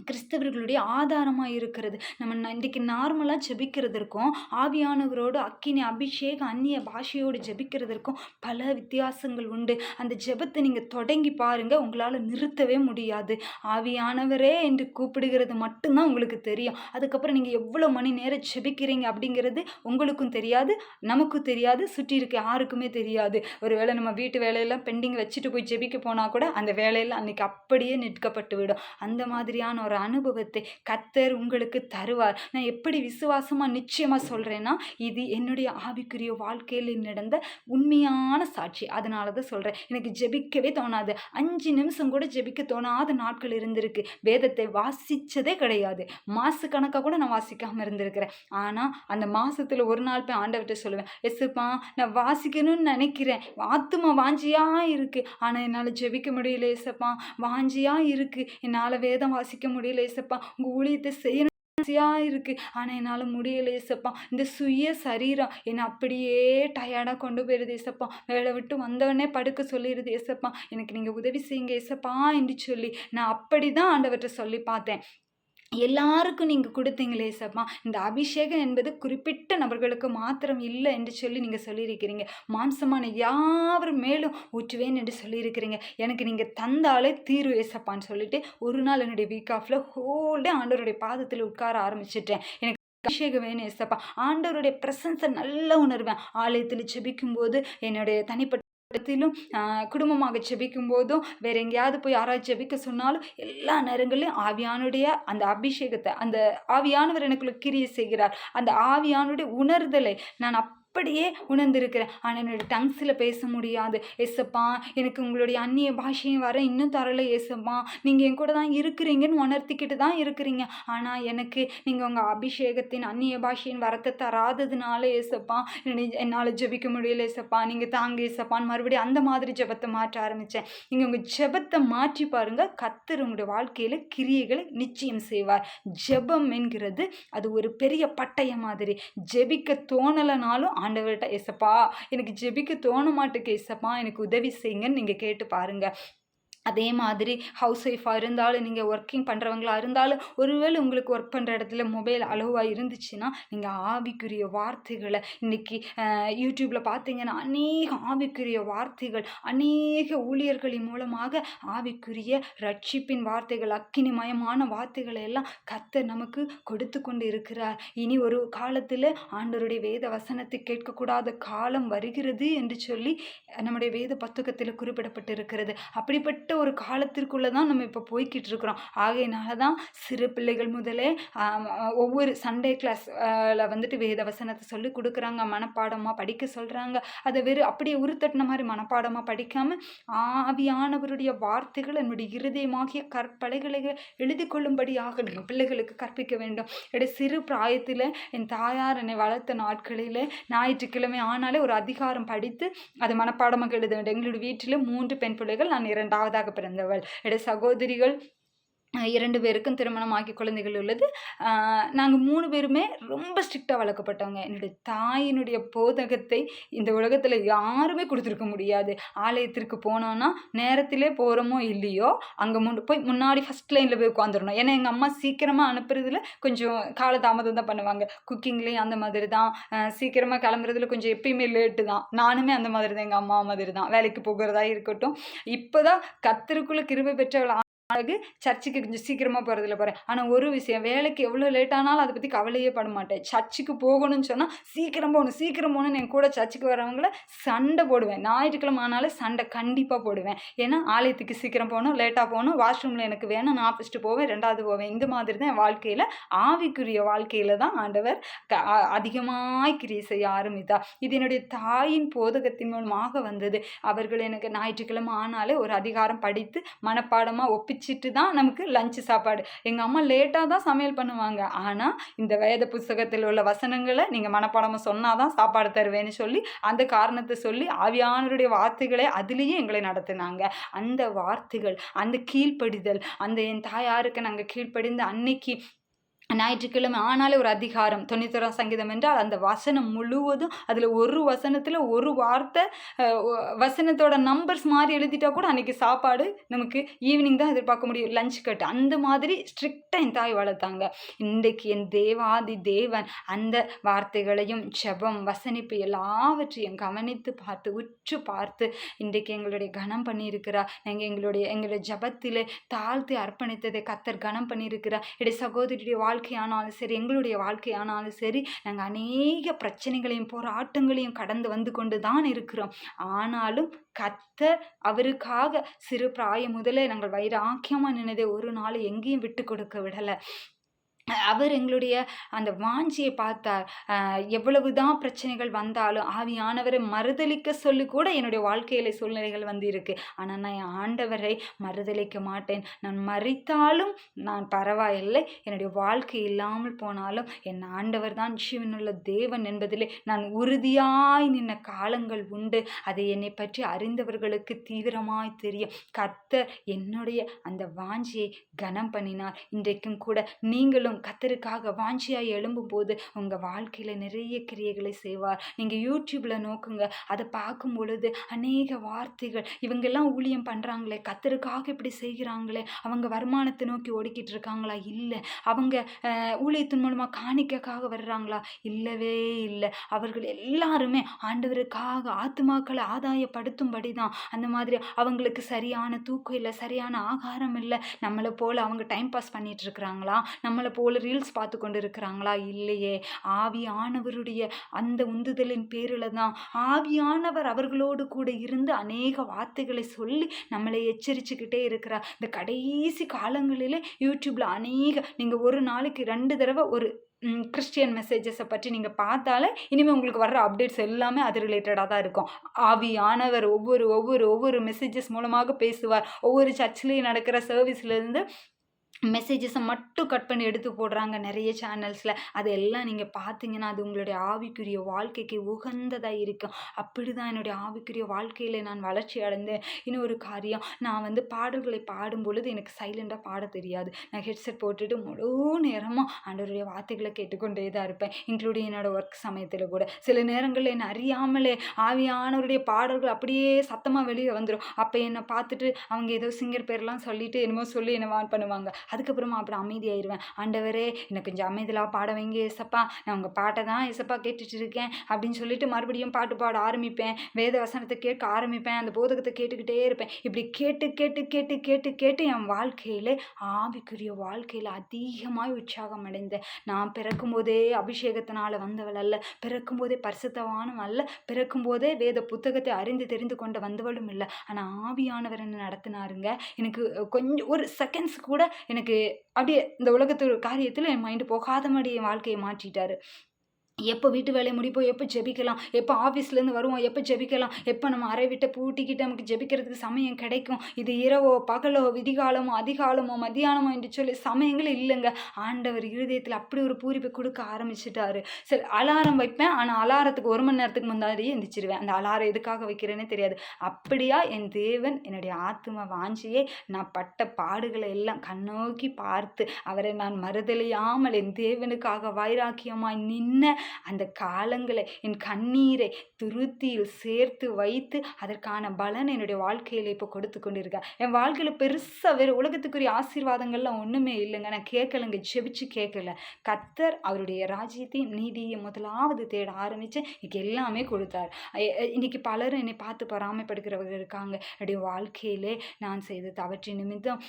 கிறிஸ்தவர்களுடைய ஆதாரமாக இருக்கிறது. நம்ம இன்றைக்கி நார்மலாக ஜெபிக்கிறதற்கும் ஆவியானவரோடு அக்கினி அபிஷேகம் அந்நிய பாஷையோடு ஜெபிக்கிறதற்கும் பல வித்தியாசங்கள் உண்டு. அந்த ஜெபத்தை நீங்கள் தொடங்கி பாருங்கள், உங்களால் நிறுத்தவே முடியாது. ஆவியானவரே என்று கூப்பிடுகிறது மட்டும்தான் உங்களுக்கு தெரியும். அதுக்கப்புறம் நீங்கள் எவ்வளோ மணி நேரம் ஜெபிக்கிறீங்க அப்படிங்கிறது உங்களுக்கும் தெரியாது, நமக்கும் தெரியாது, சுற்றி இருக்க யாருக்குமே தெரியாது. ஒருவேளை நம்ம வீட்டு வேலையெல்லாம் பெண்டிங் வச்சுட்டு போய் ஜெபிக்க போனால் கூட அந்த வேலையெல்லாம் அன்றைக்கி அப்படியே நிற்கப்பட்டு விடும். அந்த மாதிரியான ஒரு அனுபவத்தை கர்த்தர் உங்களுக்கு தருவார். நான் எப்படி விசுவாசமா நிச்சயமா சொல்றேன்னா, இது என்னுடைய ஆவிக்குரிய வாழ்க்கையில் நடந்த உண்மையான சாட்சி. அதனால தான் சொல்றேன். எனக்கு ஜெபிக்கவே தோணாது, 5 நிமிஷம் கூட ஜெபிக்க தோணாத நாட்கள் இருந்திருக்கு. வேதத்தை வாசிச்சதே கிடையாது, மாச கணக்காக கூட நான் வாசிக்காம இருந்திருக்கிறேன். ஆனா அந்த மாசத்துல ஒரு நாள் போய் ஆண்டவர்கிட்ட சொல்லுவேன், எஸ்ப்பா நான் வாசிக்கணும்னு நினைக்கிறேன், ஆத்துமா வாஞ்சியா இருக்கு, ஆனா என்னால ஜெபிக்க முடியல ஏசப்பா, வாஞ்சியா இருக்கு, என்னால வேதம் வாசிக்க முடியல ஏசப்பா, உங்க ஊழியத்தை செய்யணும் இருக்கு, ஆனா என்னால முடியல ஏசப்பா. இந்த சுய சரீரம் என்னை அப்படியே டயர்டா கொண்டு போயிருது ஏசப்பா, வேலை விட்டு வந்தவனே படுக்க சொல்லிடுது ஏசப்பா, எனக்கு நீங்க உதவி செய்யுங்க ஏசப்பா என்று சொல்லி நான் அப்படிதான் ஆண்டவர்கிட்ட சொல்லி பார்த்தேன். எல்லாருக்கும் நீங்கள் கொடுத்தீங்களே ஏசப்பா. இந்த அபிஷேகம் என்பது குறிப்பிட்ட நபர்களுக்கு மாத்திரம் இல்லை என்று சொல்லி நீங்கள் சொல்லியிருக்கிறீங்க. மாம்சமான யாவர் மேலும் ஊற்றுவேன் என்று சொல்லியிருக்கிறீங்க. எனக்கு நீங்கள் தந்தாலே தீர்வு ஏசப்பான்னு சொல்லிட்டு ஒரு நாள் என்னுடைய வீக் ஆஃப்ல ஹோல் டே ஆண்டவருடைய பாதத்தில் உட்கார ஆரம்பிச்சிட்டேன். எனக்கு அபிஷேகம் வேணும் ஏசப்பா. ஆண்டவருடைய பிரசன்ஸை நல்லா உணர்வேன். ஆலயத்தில் ஜெபிக்கும் போது, என்னுடைய தனிப்பட்ட இடத்திலும் குடும்பமாக ஜெபிக்கும் போதும், வேற எங்கேயாவது போய் யாராவது ஜெபிக்க சொன்னாலும் எல்லா நேரங்களிலும் ஆவியானுடைய அந்த அபிஷேகத்தை, அந்த ஆவியானவர் எனக்குள்ள கிரியை செய்கிறார். அந்த ஆவியானுடைய உணர்தலை நான் அப்படியே உணர்ந்திருக்கிறேன். ஆனால் என்னுடைய டங்ஸில் பேச முடியாது ஏசப்பா. எனக்கு உங்களுடைய அந்நிய பாஷையும் வர இன்னும் தரலை ஏசப்பா. நீங்கள் என் கூட தான் இருக்கிறீங்கன்னு உணர்த்திக்கிட்டு தான் இருக்கிறீங்க. ஆனால் எனக்கு நீங்கள் உங்கள் அபிஷேகத்தின் அந்நிய பாஷையின் வரத்தை தராததுனால ஏசப்பா என்னால் ஜெபிக்க முடியல ஏசப்பா, நீங்கள் தாங்க ஏசப்பான்னு மறுபடியும் அந்த மாதிரி ஜெபத்தை மாற்ற ஆரம்பித்தேன். நீங்கள் உங்கள் ஜெபத்தை மாற்றி பாருங்கள், கர்த்தர் உங்களுடைய வாழ்க்கையில் கிரியைகளை நிச்சயம் செய்வார். ஜெபம் என்கிறது அது ஒரு பெரிய பட்டயம் மாதிரி. ஜெபிக்க தோணலைனாலும் ஆண்டவர்கிட்ட, ஏசப்பா எனக்கு ஜெபிக்க தோண மாட்டேங்க ஏசப்பா, எனக்கு உதவி செய்யுங்கன்னு நீங்கள் கேட்டு பாருங்க. அதே மாதிரி ஹவுஸ் ஒய்ஃபாக இருந்தாலும், நீங்கள் ஒர்க்கிங் பண்ணுறவங்களா இருந்தாலும், ஒருவேளை உங்களுக்கு ஒர்க் பண்ணுற இடத்துல மொபைல் அலோவா இருந்துச்சுன்னா, நீங்கள் ஆவிக்குரிய வார்த்தைகள இன்னைக்கு யூடியூப்ல பார்த்தீங்கன்னா, அநேக ஆவிக்குரிய வார்த்தைகள், அநேக ஊழியர்களின் மூலமாக ஆவிக்குரிய ரட்சிப்பின் வார்த்தைகள், அக்கினிமயமான வார்த்தைகளை எல்லாம் கர்த்தர் நமக்கு கொடுத்து கொண்டு இருக்கிறார். இனி ஒரு காலத்தில் ஆண்டவருடைய வேத வசனத்தை கேட்கக்கூடாத காலம் வருகிறது என்று சொல்லி நம்முடைய வேத புத்தகத்தில் குறிப்பிடப்பட்டிருக்கிறது. அப்படிப்பட்ட ஒரு காலத்திற்குள்ள தான் நம்ம இப்போ போய்க்கிட்டு இருக்கிறோம். ஆகையினால தான் சிறு பிள்ளைகள் முதலே ஒவ்வொரு சண்டே கிளாஸ் வந்துட்டு வேத வசனத்தை சொல்லி கொடுக்குறாங்க, மனப்பாடமாக படிக்க சொல்கிறாங்க. அதை வெறும் அப்படியே உருத்தட்டின மாதிரி மனப்பாடமாக படிக்காமல் ஆவியானவருடைய வார்த்தைகள் என்னுடைய இருதயமாகிய கற்பலைகளை எழுதி கொள்ளும்படியாக நம்ம பிள்ளைகளுக்கு கற்பிக்க வேண்டும். என்னுடைய சிறு பிராயத்தில் என் தாயார் என்னை வளர்த்த நாட்களில் ஞாயிற்றுக்கிழமை ஆனாலே ஒரு அதிகாரம் படித்து அதை மனப்பாடமாக எழுத வேண்டும். எங்களுடைய வீட்டில் 3 பெண் பிள்ளைகள், நான் 2வது பிறந்தவள். என்னுடைய சகோதரிகள் 2 பேருக்கும் திருமணமாகி குழந்தைகள் உள்ளது. நாங்கள் 3 பேருமே ரொம்ப ஸ்ட்ரிக்டாக வளர்க்கப்பட்டவங்க. என்னுடைய தாயினுடைய போதகத்தை இந்த உலகத்தில் யாருமே கொடுத்துருக்க முடியாது. ஆலயத்திற்கு போனோன்னா நேரத்திலே போகிறோமோ இல்லையோ, அங்கே போய் முன்னாடி ஃபஸ்ட் லைனில் போய் உட்காந்துடணும். ஏன்னா எங்கள் அம்மா சீக்கிரமாக அனுப்புறதுல கொஞ்சம் காலதாமதம் தான் பண்ணுவாங்க. குக்கிங்லேயும் அந்த மாதிரி தான். சீக்கிரமாக கிளம்புறதுல கொஞ்சம் எப்பயுமே லேட்டு தான். நானுமே அந்த மாதிரி தான், எங்கள் அம்மா மாதிரி தான். வேலைக்கு போகிறதா இருக்கட்டும். இப்போ தான் கர்த்தருக்குள்ள கிருபை பெற்றவள் அழகு சர்ச்சுக்கு கொஞ்சம் சீக்கிரமாக போகிறதுல போகிறேன். ஆனால் ஒரு விஷயம், வேலைக்கு எவ்வளோ லேட் ஆனாலும் அதை பற்றி கவலையே பட மாட்டேன். சர்ச்சுக்கு போகணும்னு சொன்னால் சீக்கிரம் போகணும்னு என் கூட சர்ச்சுக்கு வரவங்கள சண்டை போடுவேன். ஞாயிற்றுக்கிழமை ஆனாலே சண்டை கண்டிப்பாக போடுவேன். ஏன்னா ஆலயத்துக்கு சீக்கிரம் போகணும், லேட்டாக போகணும், வாஷ்ரூமில் எனக்கு வேணும், நான் ஃபஸ்ட்டு போவேன், 2வது போவேன். இந்த மாதிரி தான் என் வாழ்க்கையில், ஆவிக்குரிய வாழ்க்கையில் தான் ஆண்டவர் அதிகமாக கிரியை செய்ய ஆரம்பித்தார். இது என்னுடைய தாயின் போதகத்தின் மூலமாக வந்தது. அவர்கள் எனக்கு ஞாயிற்றுக்கிழமை ஆனாலே ஒரு அதிகாரம் படித்து மனப்பாடமாக ஒப்பிச்சு தான் நமக்கு லஞ்சு சாப்பாடு. எங்கள் அம்மா லேட்டாக தான் சமையல் பண்ணுவாங்க. ஆனால் இந்த வேத புஸ்தகத்தில் உள்ள வசனங்களை நீங்கள் மனப்பாடமாக சொன்னால் தான் சாப்பாடு தருவேன்னு சொல்லி அந்த காரணத்தை சொல்லி ஆவியானவருடைய வார்த்தைகளை அதுலேயே எங்களை நடத்தினாங்க. அந்த வார்த்தைகள், அந்த கீழ்ப்படிதல், அந்த என் தாயாருக்கு நாங்கள் கீழ்ப்படிந்து அன்னைக்கு ஞாயிற்றுக்கிழமை ஆனாலே ஒரு அதிகாரம் 91 சங்கீதம் என்றால் அந்த வசனம் முழுவதும் அதில் ஒரு வசனத்தில் ஒரு வார்த்தை வசனத்தோட நம்பர்ஸ் மாதிரி எழுதிட்டா கூட அன்றைக்கி சாப்பாடு நமக்கு ஈவினிங் தான் எதிர்பார்க்க முடியும், லஞ்ச் கட்டு. அந்த மாதிரி ஸ்ட்ரிக்டாக என் தாய் வளர்த்தாங்க. இன்றைக்கு என் தேவாதி தேவன் அந்த வார்த்தைகளையும் ஜெபம் வசனிப்பு எல்லாவற்றையும் கவனித்து பார்த்து உற்று பார்த்து இன்றைக்கு எங்களுடைய கனம் பண்ணியிருக்கிறார். நாங்கள் எங்களுடைய ஜபத்தில் தாழ்த்தி அர்ப்பணித்ததை கர்த்தர் கனம் பண்ணியிருக்கிறார். என்னுடைய சகோதரியுடைய வாழ்க்கையானாலும் சரி, எங்களுடைய வாழ்க்கையானாலும் சரி, நாங்கள் அநேக பிரச்சனைகளையும் போராட்டங்களையும் கடந்து வந்து கொண்டு தான் இருக்கிறோம். ஆனாலும் கர்த்தர் அவருக்காக சிறு பிராயம் முதலே நாங்கள் வைராக்கியமாக நின்னதை ஒரு நாள் எங்கேயும் விட்டு கொடுக்க விடலை. அவர் எங்களுடைய அந்த வாஞ்சியை பார்த்தார். எவ்வளவு தான் பிரச்சனைகள் வந்தாலும் ஆவியானவரை மறுதலிக்க சொல்லி கூட என்னுடைய வாழ்க்கையில் சூழ்நிலைகள் வந்து இருக்கு. ஆனால் நான் என் ஆண்டவரை மறுதலிக்க மாட்டேன். நான் மரித்தாலும் நான் பரவாயில்லை, என்னுடைய வாழ்க்கை இல்லாமல் போனாலும் என் ஆண்டவர் தான் ஜீவனுள்ள தேவன் என்பதிலே நான் உறுதியாய் நின்ன காலங்கள் உண்டு. அதை என்னை பற்றி அறிந்தவர்களுக்கு தீவிரமாய் தெரியும். கர்த்தர் என்னுடைய அந்த வாஞ்சியை கனம் பண்ணினார். இன்றைக்கும் கூட நீங்களும் கர்த்தருக்காக வாஞ்சியாய் எழும்பும் போது உங்க வாழ்க்கையில நிறைய கிரியைகளை செய்வார். நீங்க யூடியூப்ல நோக்குங்க, அதை பார்க்கும் பொழுது அநேக வார்த்தைகள், இவங்கெல்லாம் ஊழியம் பண்றாங்களே, கர்த்தருக்காக இப்படி செய்கிறாங்களே, அவங்க வருமானத்தை நோக்கி ஓடிக்கிட்டு இருக்காங்களா? இல்லை. அவங்க ஊழியத்தின் மூலமா காணிக்கைக்காக வர்றாங்களா? இல்லவே இல்லை. அவர்கள் எல்லாருமே ஆண்டவருக்காக ஆத்துமாக்களை ஆதாயப்படுத்தும்படி தான். அந்த மாதிரி அவங்களுக்கு சரியான தூக்கம் இல்லை, சரியான ஆகாரம் இல்லை. நம்மளை போல அவங்க டைம் பாஸ் பண்ணிட்டு இருக்கிறாங்களா? நம்மளை போல ரீல்ஸ் பார்த்து கொண்டு இருக்கிறாங்களா? இல்லையே. ஆவியானவருடைய அந்த உந்துதலின் பேரில் தான் ஆவியானவர் அவர்களோடு கூட இருந்து அநேக வார்த்தைகளை சொல்லி நம்மளை எச்சரிச்சுக்கிட்டே இருக்கிறார். இந்த கடைசி காலங்களிலே யூடியூப்ல நீங்கள் ஒரு நாளைக்கு 2 தடவை ஒரு கிறிஸ்டியன் மெசேஜஸை பற்றி நீங்கள் பார்த்தாலே இனிமேல் உங்களுக்கு வர்ற அப்டேட்ஸ் எல்லாமே அது ரிலேட்டடாக தான் இருக்கும். ஆவியானவர் ஒவ்வொரு மெசேஜஸ் மூலமாக பேசுவார். ஒவ்வொரு சர்ச்சிலையும் நடக்கிற சர்வீஸ்லேருந்து மெசேஜஸை மட்டும் கட் பண்ணி எடுத்து போடுறாங்க நிறைய சேனல்ஸில். அதெல்லாம் நீங்கள் பார்த்தீங்கன்னா அது உங்களுடைய ஆவிக்குரிய வாழ்க்கைக்கு உகந்ததாக இருக்கும். அப்படி தான் என்னுடைய ஆவிக்குரிய வாழ்க்கையில் நான் வளர்ச்சி அடைந்தேன். இன்னொரு காரியம், நான் வந்து பாடல்களை பாடும் பொழுது எனக்கு சைலண்டாக பாட தெரியாது. நான் ஹெட்செட் போட்டுட்டு முழு நேரமும் ஆண்டவருடைய வார்த்தைகளை கேட்டுக்கொண்டே தான் இருப்பேன். இன்க்ளூடிங் என்னோடய ஒர்க் சமயத்தில் கூட சில நேரங்களில் என்னை அறியாமலே ஆவியானவருடைய பாடல்கள் அப்படியே சத்தமாக வெளியே வந்துடும். அப்போ என்னை பார்த்துட்டு அவங்க ஏதோ சிங்கர் பேர்லாம் சொல்லிட்டு என்னமோ சொல்லி என்னை வான் பண்ணுவாங்க. அதுக்கப்புறமா அப்படி அமைதியாயிருவேன். ஆண்டவரே எனக்கு கொஞ்சம் அமைதியாக பாட வைங்க ஏசப்பா, நான் உங்கள் பாட்டை தான் ஏசப்பா கேட்டுட்டு இருக்கேன் அப்படின்னு சொல்லிட்டு மறுபடியும் பாட்டு பாட ஆரம்பிப்பேன். வேத வசனத்தை கேட்க ஆரம்பிப்பேன். அந்த போதகத்தை கேட்டுக்கிட்டே இருப்பேன். இப்படி கேட்டு கேட்டு கேட்டு கேட்டு கேட்டு என் வாழ்க்கையில் ஆவிக்குரிய வாழ்க்கையில் அதிகமாக உற்சாகம் அடைந்தேன். நான் பிறக்கும்போதே அபிஷேகத்தினால் வந்தவள் அல்ல, பிறக்கும்போதே பரிசுத்தவானும் அல்ல, பிறக்கும்போதே வேத புத்தகத்தை அறிந்து தெரிந்து கொண்டு வந்தவளும் இல்லை. ஆனால் ஆவியானவர் என்ன நடத்தினாருங்க. எனக்கு கொஞ்சம் ஒரு செகண்ட்ஸ் கூட எனக்கு அப்படியே இந்த உலகத்து காரியத்தில் என் மைண்டு போகாதபடி என் வாழ்க்கையை மாற்றிட்டாரு. எப்போ வீட்டு வேலையை முடிப்போம், எப்போ ஜெபிக்கலாம், எப்போ ஆஃபீஸ்லேருந்து வருவோம், எப்போ ஜெபிக்கலாம், எப்போ நம்ம அறை விட்டு பூட்டிக்கிட்டு நமக்கு ஜெபிக்கிறதுக்கு சமயம் கிடைக்கும். இது இரவோ பகலோ விதிகாலமோ அதிகாலமோ மத்தியானமோ என்று சொல்லி சமயங்கள் இல்லைங்க. ஆண்டவர் இருதயத்தில் அப்படி ஒரு பூரிப்பை கொடுக்க ஆரம்பிச்சிட்டாரு. சரி, அலாரம் வைப்பேன். ஆனால் அலாரத்துக்கு 1 மணி நேரத்துக்கு முன்னாடியே எந்திரிச்சிருவேன். அந்த அலாரம் எதுக்காக வைக்கிறேனே தெரியாது. அப்படியா என் தேவன் என்னுடைய ஆத்தும வாஞ்சியை, நான் பட்ட பாடுகளை எல்லாம் கண்ணோக்கி பார்த்து அவரை நான் மறுதலியாமல் என் தேவனுக்காக வைராக்கியமாய் நின்ன அந்த காலங்களை, என் கண்ணீரை துருத்தியில் சேர்த்து வைத்து அதற்கான பலன் என்னுடைய வாழ்க்கையில் இப்போ கொடுத்து கொண்டிருக்கேன். என் வாழ்க்கையில் பெருசாக வேறு உலகத்துக்குரிய ஆசீர்வாதங்கள்லாம் ஒன்றுமே இல்லைங்க. நான் கேட்கலைங்க, ஜெபிச்சு கேட்கல. கர்த்தர் அவருடைய ராஜ்யத்தையும் நீதியும் முதலாவது தேட ஆரம்பித்து இன்னைக்கு எல்லாமே கொடுத்தார். இன்னைக்கு பலரும் என்னை பார்த்து பொறாமைப்படுகிறவர்கள் இருக்காங்க. என்னுடைய வாழ்க்கையிலே நான் செய்த தவற்றின் நிமித்தம்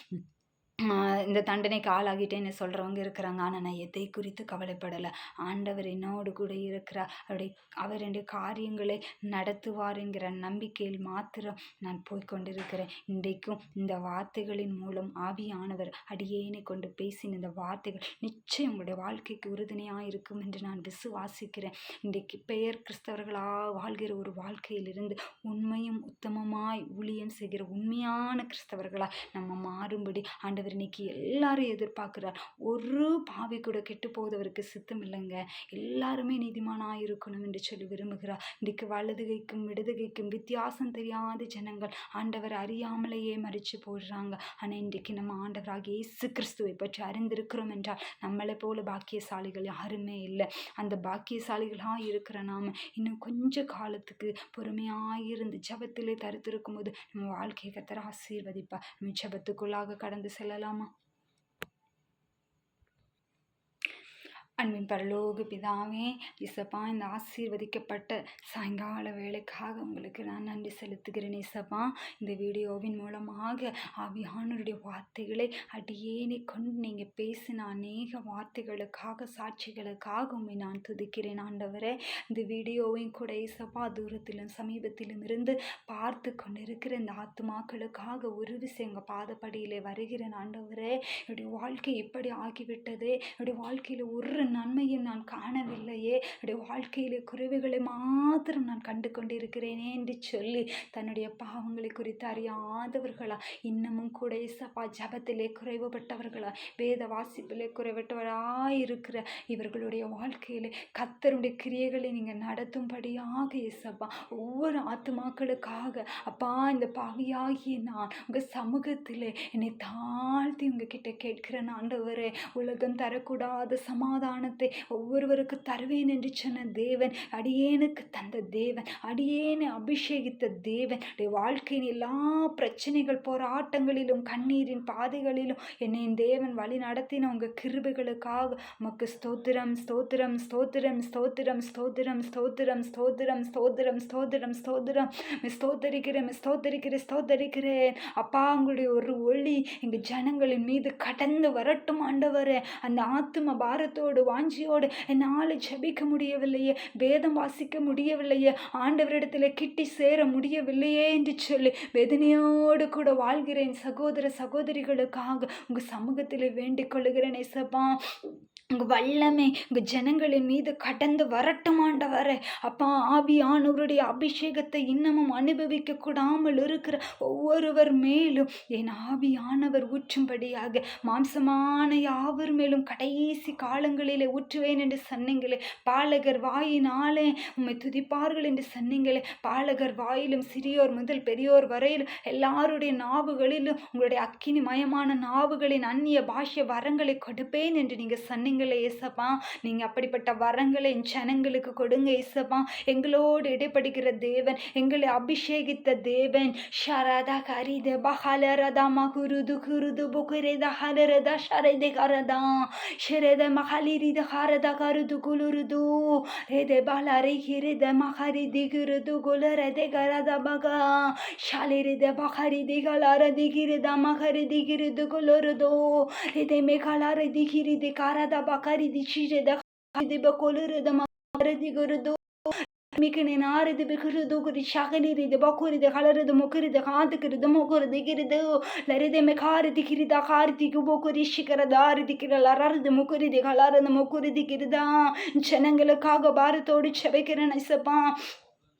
இந்த தண்டனைக்கு ஆளாகிட்டேன்னு சொல்கிறவங்க இருக்கிறாங்க. ஆனால் நான் எதை குறித்து கவலைப்படலை. ஆண்டவர் என்னோடு கூட இருக்கிறார். அவர் என்னுடைய காரியங்களை நடத்துவார் என்கிற நம்பிக்கையில் மாத்திரம் நான் போய்கொண்டிருக்கிறேன். இன்றைக்கும் இந்த வார்த்தைகளின் மூலம் ஆவியானவர் அடியேனை கொண்டு பேசின இந்த வார்த்தைகள் நிச்சயம் உங்களுடைய வாழ்க்கைக்கு உறுதுணையாக இருக்கும் என்று நான் விசுவாசிக்கிறேன். இன்றைக்கு பெயர் கிறிஸ்தவர்களாக வாழ்கிற ஒரு வாழ்க்கையிலிருந்து உண்மையும் உத்தமமாய் ஊழியம் செய்கிற உண்மையான கிறிஸ்தவர்களாக நம்ம மாறும்படி ஆண்டவர் இன்னைக்கு எல்லாரும் எதிர்பார்க்கிறார். ஒரு பாவி கூட கெட்டு போவதற்கு சித்தம் இல்லைங்க. எல்லாருமே நீதிமானாக இருக்கணும் என்று சொல்லி விரும்புகிறார். இன்றைக்கு வலதுகைக்கும் இடதுகைக்கும் வித்தியாசம் தெரியாத ஜனங்கள் ஆண்டவர் அறியாமலேயே மறித்து போடுறாங்க. ஆனால் இன்றைக்கு நம்ம ஆண்டவராகிய இயேசு கிறிஸ்துவை பற்றி அறிந்திருக்கிறோம் என்றால் நம்மளை போல பாக்கியசாலிகள் யாருமே இல்லை. அந்த பாக்கியசாலிகளாக இருக்கிற நாம இன்னும் கொஞ்ச காலத்துக்கு பொறுமையாயிருந்து ஜபத்திலே தரித்திருக்கும் போது நம்ம வாழ்க்கையை கர்த்தர் ஆசீர்வதிப்பார். நம்ம ஜபத்துக்குள்ளாக கடந்து செல்லலாமா? அன்பின் பரலோக பிதாவே, இசப்பா, இந்த ஆசீர்வதிக்கப்பட்ட சாயங்கால வேலைக்காக உங்களுக்கு நான் நன்றி செலுத்துகிறேன். இசப்பா, இந்த வீடியோவின் மூலமாக ஆவியானவருடைய வார்த்தைகளை அடியேனை கொண்டு நீங்கள் பேசின அநேக வார்த்தைகளுக்காக சாட்சிகளுக்காக உண்மை நான் துதிக்கிறேன். ஆண்டவரே, இந்த வீடியோவையும் கூட இசப்பா தூரத்திலும் சமீபத்திலும் இருந்து பார்த்து கொண்டிருக்கிற இந்த ஆத்துமாக்களுக்காக ஒரு விஷயம் எங்கள் பாதப்படியிலே வருகிறேன். ஆண்டவரே, என்னுடைய வாழ்க்கை இப்படி ஆகிவிட்டதே, என்னுடைய வாழ்க்கையில் ஒரு நன்மையை நான் காணவில்லையே, என்னுடைய வாழ்க்கையிலே குறைவுகளை மாத்திரம் நான் கண்டு கொண்டிருக்கிறேனே என்று சொல்லி தன்னுடைய பாவங்களை குறித்து அறியாதவர்களா, இன்னமும் கூட இசப்பா ஜபத்திலே குறைவுபட்டவர்களா, வேத வாசிப்பிலே குறைவட்டவராயிருக்கிற இவர்களுடைய வாழ்க்கையிலே கர்த்தருடைய கிரியைகளை நீங்கள் நடத்தும்படியாக இசப்பா ஒவ்வொரு ஆத்துமாக்களுக்காக அப்பா இந்த பாவியாகிய நான் உங்கள் சமூகத்திலே என்னை தாழ்த்தி உங்ககிட்ட கேட்கிறேன். ஆண்டவரே, உலகம் தரக்கூடாத சமாதானத்தை ஒவ்வொருவருக்கு தருவேன் என்று சொன்ன தேவன், அடியேனுக்கு தந்த தேவன், அடியேனை அபிஷேகித்த தேவன், வாழ்க்கையின் எல்லா பிரச்சனைகள் போராட்டங்களிலும் கண்ணீரின் பாதைகளிலும் என்னை தேவன் வழி நடத்தின உங்கள் கிருபைகளுக்காக உமக்கு ஸ்தோத்திரம் ஸ்தோத்திரம் ஸ்தோத்திரம் ஸ்தோத்திரம் ஸ்தோத்திரம் ஸ்தோத்திரம் ஸ்தோத்திரம் ஸ்தோத்திரம் ஸ்தோத்திரம் ஸ்தோத்திரம் ஸ்தோத்தரிக்கிறேன் ஸ்தோத்தரிக்கிறேன் ஸ்தோத்தரிக்கிறேன். அப்பா, உங்களுடைய ஒரு ஒளி எங்கள் ஜனங்களின் மீது கடந்து வரட்டும். ஆண்டவரே, அந்த ஆத்தும பாரத்தோடு வாஞ்சியோடு என்னால் ஜெபிக்க முடியவில்லையே, வேதம் வாசிக்க முடியவில்லையே, ஆண்டவரிடத்தில் கிட்டி சேர முடியவில்லையே என்று சொல்லி வேதனையோடு கூட வாழ்கிறேன் சகோதர சகோதரிகளுக்காக உங்கள் சமூகத்தில் வேண்டிக் கொள்ளுகிறேன். இயேசப்பா, உங்க வல்லமை உங்க ஜனங்களின் மீது கடந்து வரட்டும் ஆண்டவரே. அப்பா, ஆவியானவருடைய அபிஷேகத்தை இன்னமும் அனுபவிக்க கூடாமல் இருக்கிற ஒவ்வொருவர் மேலும் என் ஆவியானவர் ஊற்றும்படியாக மாம்சமான யாவர் மேலும் கடைசி காலங்களிலே ஊற்றுவேன் என்று சொன்னீங்களே. பாலகர் வாயினாலே உம்மை துதிப்பார்கள் என்று சொன்னீங்களே. பாலகர் வாயிலும் சிறியோர் முதல் பெரியோர் வரையிலும் எல்லாருடைய நாவுகளிலும் உங்களுடைய அக்கினி மயமான நாவுகளின் அந்நிய பாஷ்ய வரங்களை கொடுப்பேன் என்று நீங்க சொன்னீங்களே ஏசப்பா. நீங்க அப்படிப்பட்ட வரங்களை என் ஜனங்களுக்கு கொடுங்க ஏசப்பா. எங்களோடு இடைப்படுகிற தேவன், எங்களை அபிஷேகித்த தேவன். ஷரதா கரித பஹலரதா மகுருது குருது புகுரேத ஹலரத ஷரதே கரதா ஷரத மஹலிரித ஹரத கருது குலுருது ரேதே பலரை ஹிரித மஹரிதி குருது குலரதே கரத பகா ஷாலிரித பஹரிதி கலரதி கிருத மஹரிதி கிருது குலுருதோ ரேதே மேகலரதி கிரிதி கரத பகரிதி ஷிரத ஹரிதி பகுலுருத மஹரிதி குருது மிகனே நாரது பிகுருது குரி ஷகலிரிது பகுரிது கலருது முகுரிது காதுகிருது முகுருது கிருது லரிது மெகாரிதி கிரிதா காரிதி குபோகுரி ஷிகரதாரிதி கிரலரது முகுரிதி கலரது முகுரிதி கிருதா. ஜனங்களுக்காக பாரத்தோடு செபிக்கிறேன் ஐசப்பா.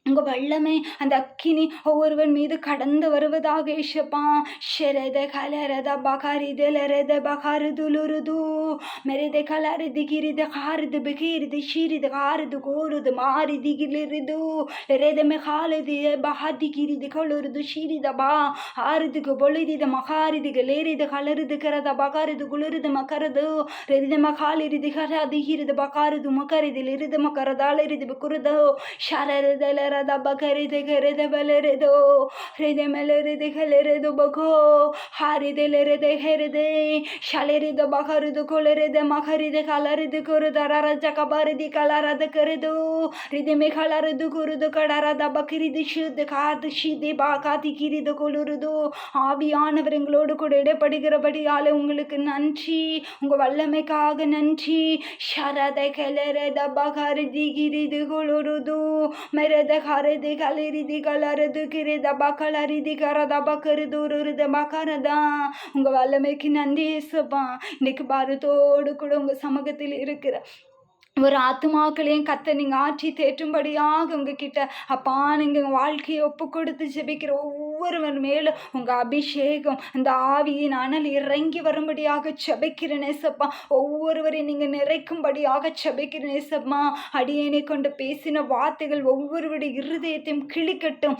உங்க வல்லமை அந்த அக்கினி ஒவ்வொருவன் மீது கடந்து வருவதாக ஏசப்பா. ஷெரத கலரத பகரிது லரத பகருதுலுருது மெரித கலரிது கிரித காரிது பிகிரிது ஷிரிது காரிது கோருது மாரிதி கிளிரிது லரத மெகாலிது பஹதி கிரிது கலுருது ஷிரித பா ஆரிதுக்கு பொலிரித மகாரிது கலேரிது கலருது கரத பகருது குளிருது மக்கரது ரெரித மகாலிரிது கரதி கிரிது பகருது மக்கரிது லிரிது மக்கரதாலிரிது பிகுருதோ ஷரரதல ரத பகரிது கரத பலரதோ ரித மலரிது கலரது பகோ ஹரிது லரிது ஹரிது ஷலரிது பகருது குலரிது மகரிது கலரிது குருது ரரஜ கபரிதி கலரது கருது ரிதிமி கலருது குருது கடரத பகிரிது ஷுது காது ஷிதி பாகாதி கிரிது குலுருது. ஆவியானவர் எங்களோடு கூட இடைப்படுகிறபடியால உங்களுக்கு நன்றி. உங்க வல்லமைக்காக நன்றி. ஷரத கலரத பகரிதி கிரிது குலுருது மெரத கரதி கலரிதி கலரது கிரித பகலரிதி கரத பகருது உருது பகரதா. உங்க வல்லமைக்கு நன்றி ஏசப்பா. இன்னைக்கு பாரத்தோடு கூட உங்க சமூகத்தில் இருக்கிற ஒரு ஆத்துமாக்களையும் கத்த நீங்க ஆற்றி தேற்றும்படியாக உங்ககிட்ட அப்பா நீங்க வாழ்க்கையை ஒப்பு கொடுத்து ஜெபிக்கிற ஒவ்வொருவர் மேலும் உங்க அபிஷேகம் அந்த ஆவியின் அனல் இறங்கி வரும்படியாக ஜெபிக்கிறேன் ஏசப்பா. ஒவ்வொருவரையும் நீங்க நிறைக்கும்படியாக ஜெபிக்கிறேன் ஏசப்பா. அடியேனை கொண்டு பேசின வார்த்தைகள் ஒவ்வொருவருடைய இருதயத்தையும் கிழிக்கட்டும்,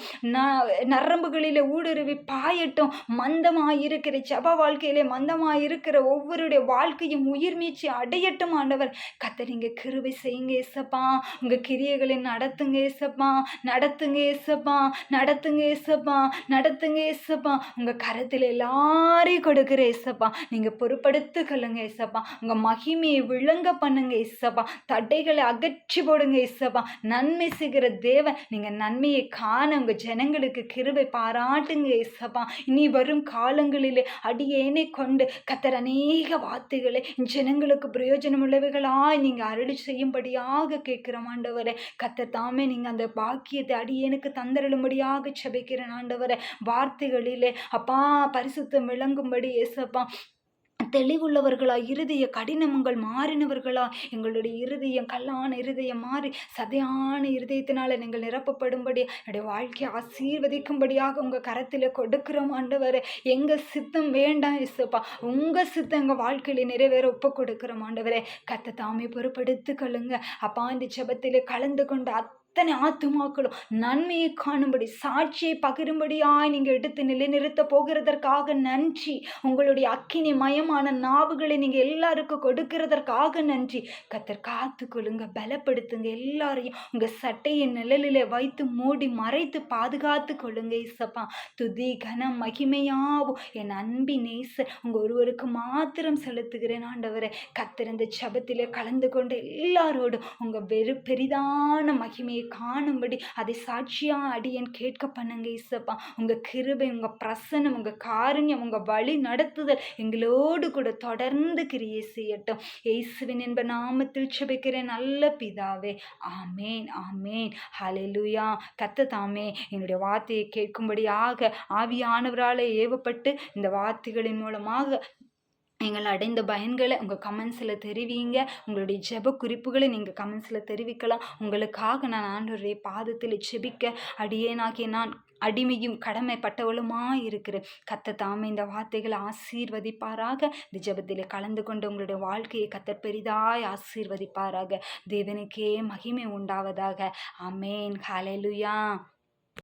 நரம்புகளிலே ஊடுருவி பாயட்டும். மந்தமாயிருக்கிற ஜப வாழ்க்கையிலே மந்தமாயிருக்கிற ஒவ்வொருடைய வாழ்க்கையும் உயிர் மீச்சி அடையட்டும் ஆண்டவர். கத்த நீங்க கிருபை செய்யுங்க ஏசப்பா. உங்க கிரியைகளை நடத்துங்க ஏசப்பா, நடத்துங்க ஏசப்பா, நடத்துங்க ஏசப்பா, நடத்துங்க ஏசப்பா. உங்க கரத்தில் எல்லாரையும் கொடுக்கிற ஏசப்பா. நீங்க பொறுப்படுத்து கொள்ளுங்க ஏசப்பா. உங்க மகிமையை விளங்க பண்ணுங்க ஏசப்பா. தடைகளை அகற்றி போடுங்க ஏசப்பா. நன்மை செய்கிற தேவன், நீங்க நன்மையை காண உங்க ஜனங்களுக்கு கிருபை பாராட்டுங்க ஏசப்பா. இனி வரும் காலங்களிலே அடியேனை கொண்டு கத்தர் அநேக வார்த்தைகளை ஜனங்களுக்கு பிரயோஜனம் உள்ளவைகளாய் நீங்க அருளி செய்யும்படியாக கேட்கிறோம் ஆண்டவரே. கர்த்தர் தாமே நீங்க அந்த பாக்கியத்தை அடியேனுக்கு தந்தருளும்படியாக ஜெபிக்கிறேன் ஆண்டவரே. வார்த்தைகளிலே அப்பா பரிசுத்தம் விளங்கும்படி ஏசப்பா தெளிவுள்ளவர்களா, இருதய கடினமங்கள் மாறினவர்களா, எங்களுடைய இருதயம் கல்லான இருதயம் மாறி சதையான இருதயத்தினால நீங்கள் நிரப்பப்படும்படி என்னுடைய வாழ்க்கையை ஆசீர்வதிக்கும்படியாக உங்க கரத்துல கொடுக்கிறோம் ஆண்டவரே. எங்க சித்தம் வேண்டாம் இசப்பா, உங்க சித்தம் எங்க வாழ்க்கையில நிறைவேற ஒப்பு கொடுக்கிறோம் ஆண்டவரே. கத்த தாமே பொறுப்படுத்திக் கொள்ளுங்க அப்பா. இந்த ஜெபத்திலே கலந்து கொண்ட அத்தனை ஆத்துமாக்களும் நன்மையை காணும்படி சாட்சியை பகிரும்படியாய் நீங்க எடுத்து நிலைநிறுத்த போகிறதற்காக நன்றி. உங்களுடைய அக்கினி மயமான நாவுகளை நீங்க எல்லாருக்கும் கொடுக்கிறதற்காக நன்றி. கத்தர் காத்து கொள்ளுங்க, பலப்படுத்துங்க. எல்லாரையும் உங்க சட்டையின் நிழலிலே வைத்து மூடி மறைத்து பாதுகாத்து கொள்ளுங்க இசப்பா. துதி கனம் மகிமையாவும் என் அன்பின் நேசர் உங்க ஒருவருக்கு மாத்திரம் செலுத்துகிறேன் ஆண்டவரே. கத்தர் இந்த ஜெபத்திலே கலந்து கொண்டு எல்லாரோடும் உங்க பெரிதான மகிமையை காணும்படி அதை சாட்சியா அடியேன் கேட்க பண்ணுங்க இசப்பா. உங்க கிருபை, உங்க பிரசன்னம், உங்க காருண்யம், உங்க வழி நடத்துதல் எங்களோடு கூட தொடர்ந்து கிரியை செய்யட்டும். இயேசுவின் என்ப நாமத்தில் ஜெபிக்கிறேன் நல்ல பிதாவே, ஆமேன் ஆமேன். ஹல்லேலூயா. கர்த்தர் தாமே என்னுடைய வார்த்தையை கேட்கும்படியாக ஆவியானவராலே ஏவப்பட்டு இந்த வார்த்தைகளின் மூலமாக நீங்கள் அடைந்த பயன்களை உங்கள் கமெண்ட்ஸில் தெரிவிங்க. உங்களுடைய ஜெப குறிப்புகளை நீங்கள் கமெண்ட்ஸில் தெரிவிக்கலாம். உங்களுக்காக நான் ஆண்டவருடைய பாதத்தில் ஜெபிக்க அடியேனாகிய நான் அடிமையும் கடமைப்பட்டவளுமாய் இருக்கிறேன். கர்த்தர் தாமே இந்த வார்த்தைகளை ஆசீர்வதிப்பாராக. இந்த ஜெபத்தில் கலந்து கொண்டு உங்களுடைய வாழ்க்கையை கர்த்தர் பெரிதாய் ஆசீர்வதிப்பாராக. தேவனுக்கே மகிமை உண்டாவதாக. ஆமென். ஹல்லேலூயா.